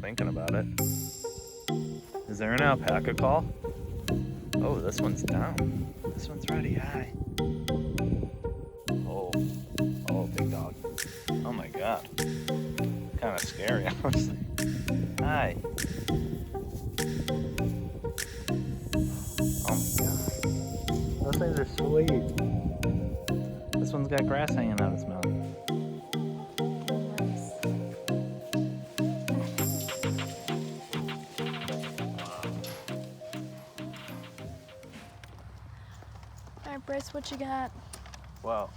thinking about it. Is there an alpaca call? Oh, this one's down. This one's ready. Hi. Oh, big dog. Oh my God. Kind of scary, honestly. Hi. Oh my God. Those things are sweet. This one's got grass hanging out its mouth. Alright, Bryce, what you got? Well,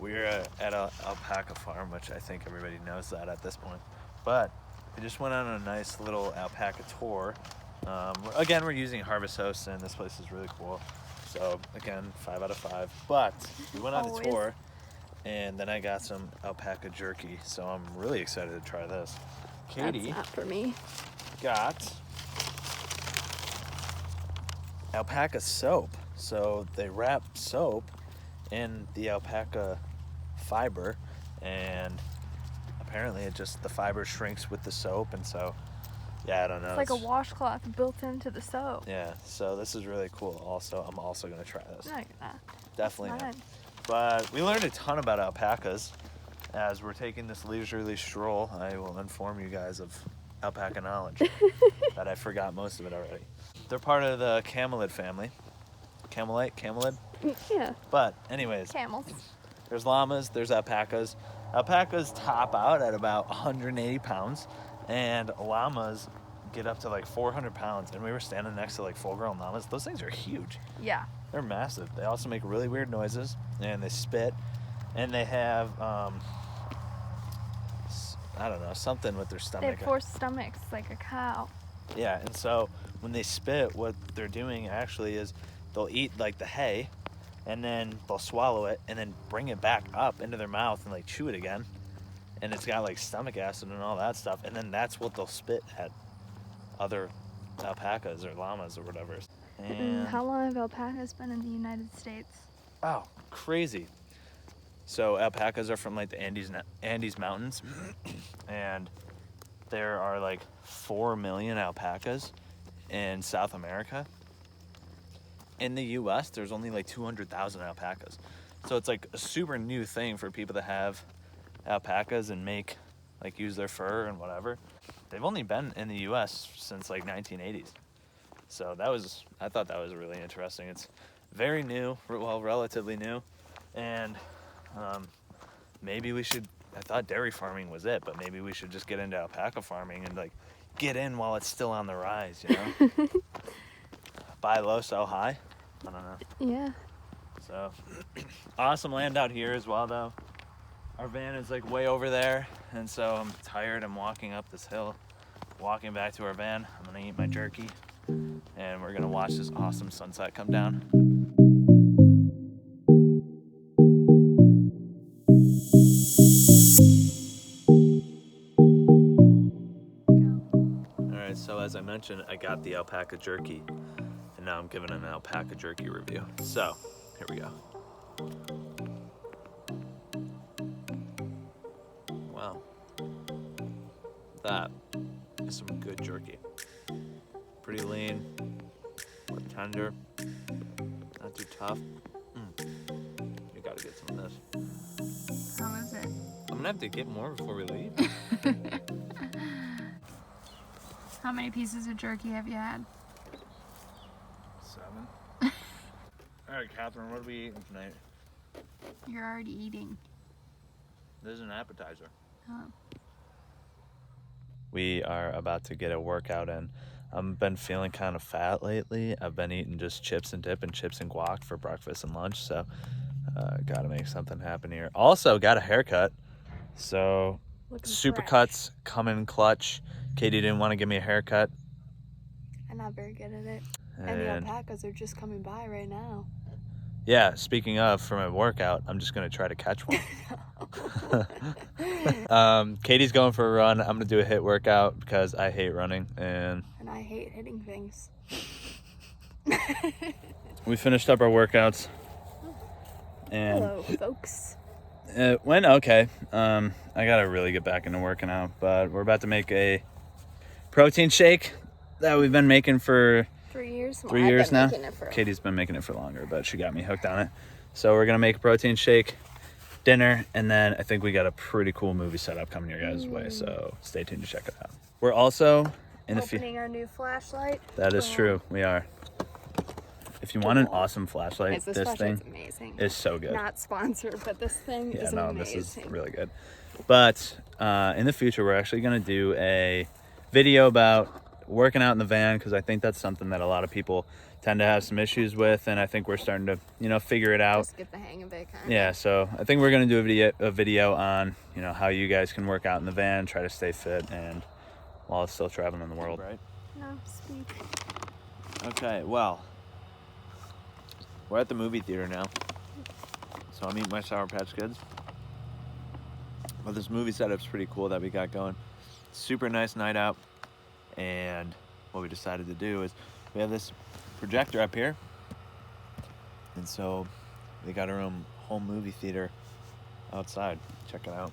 we're at an alpaca farm, which I think everybody knows that at this point. But we just went on a nice little alpaca tour. Again, we're using Harvest Host, and this place is really cool. So again, 5 out of 5. But we went on the tour, and then I got some alpaca jerky. So I'm really excited to try this. Katie, That's not for me. got alpaca soap. So they wrap soap in the alpaca fiber, and apparently the fiber shrinks with the soap, and so yeah, I don't know. It's like a washcloth built into the soap. Yeah, so this is really cool. Also, I'm also gonna try this. No, you're not. Definitely not. Fine. But we learned a ton about alpacas as we're taking this leisurely stroll. I will inform you guys of alpaca knowledge that I forgot most of it already. They're part of the camelid family. Camelid? Yeah. But anyways, Camels. there's llamas, there's alpacas. Alpacas top out at about 180 pounds, and llamas get up to like 400 pounds. And we were standing next to like full-grown llamas. Those things are huge. Yeah. They're massive. They also make really weird noises, and they spit, and they have I don't know, something with their They stomach. have 4 stomachs like a cow. Yeah, and so when they spit, what they're doing actually is they'll eat like the hay, and then they'll swallow it and then bring it back up into their mouth and like chew it again. And it's got like stomach acid and all that stuff, and then that's what they'll spit at other alpacas or llamas or whatever. And How long have alpacas been in the United States? oh, crazy. So alpacas are from like the Andes Mountains, and there are like 4 million alpacas in South America. In the US, there's only like 200,000 alpacas. So it's like a super new thing for people to have alpacas and use their fur and whatever. They've only been in the US since like 1980s. So I thought that was really interesting. It's very new, well, relatively new. And maybe we should, I thought dairy farming was it, but maybe we should just get into alpaca farming and like get in while it's still on the rise, you know? Buy low, sell high. I don't know. Yeah. So awesome land out here as well, though. Our van is like way over there, and so I'm tired. I'm walking up this hill, walking back to our van. I'm gonna eat my jerky, and we're gonna watch this awesome sunset come down. All right, so as I mentioned, I got the alpaca jerky, and now I'm giving an alpaca jerky review. So here we go. Wow, that is some good jerky. Pretty lean, tender, not too tough. You gotta get some of this. How is it? I'm gonna have to get more before we leave. How many pieces of jerky have you had? 7. All right, Catherine, what are we eating tonight? You're already eating. This is an appetizer. Oh. We are about to get a workout in. I've been feeling kind of fat lately. I've been eating just chips and dip and chips and guac for breakfast and lunch, so gotta make something happen here. Also got a haircut, so Looking Supercuts coming clutch. Katie didn't want to give me a haircut. I'm not very good at it. And the alpacas are just coming by right now. Yeah, speaking of, for my workout, I'm just going to try to catch one. Katie's going for a run. I'm going to do a HIIT workout because I hate running. And I hate hitting things. we finished up our workouts. And hello, folks. it went okay. I I gotta really get back into working out, but we're about to make a protein shake that we've been making for 3 years. 3 years now. Making it for... Katie's been making it for longer, but she got me hooked on it. So we're gonna make a protein shake, dinner, and then I think we got a pretty cool movie setup coming your guys' way. So stay tuned to check it out. We're also in opening our new flashlight. That is true. We are. If you want an awesome flashlight, this thing amazing. is so good. Not sponsored, but this thing is amazing. This is really good. But in the future, we're actually going to do a video about working out in the van, because I think that's something that a lot of people tend to have some issues with, and I think we're starting to, figure it out. Just get the hang of it, kind of. Yeah, so I think we're going to do a video on, how you guys can work out in the van, try to stay fit, and while it's still traveling in the world. Right? No, speak. Okay, well, we're at the movie theater now, so I'm eating my Sour Patch Kids. But this movie setup's pretty cool that we got going. Super nice night out, and what we decided to do is we have this projector up here, and so we got our own home movie theater outside. Check it out.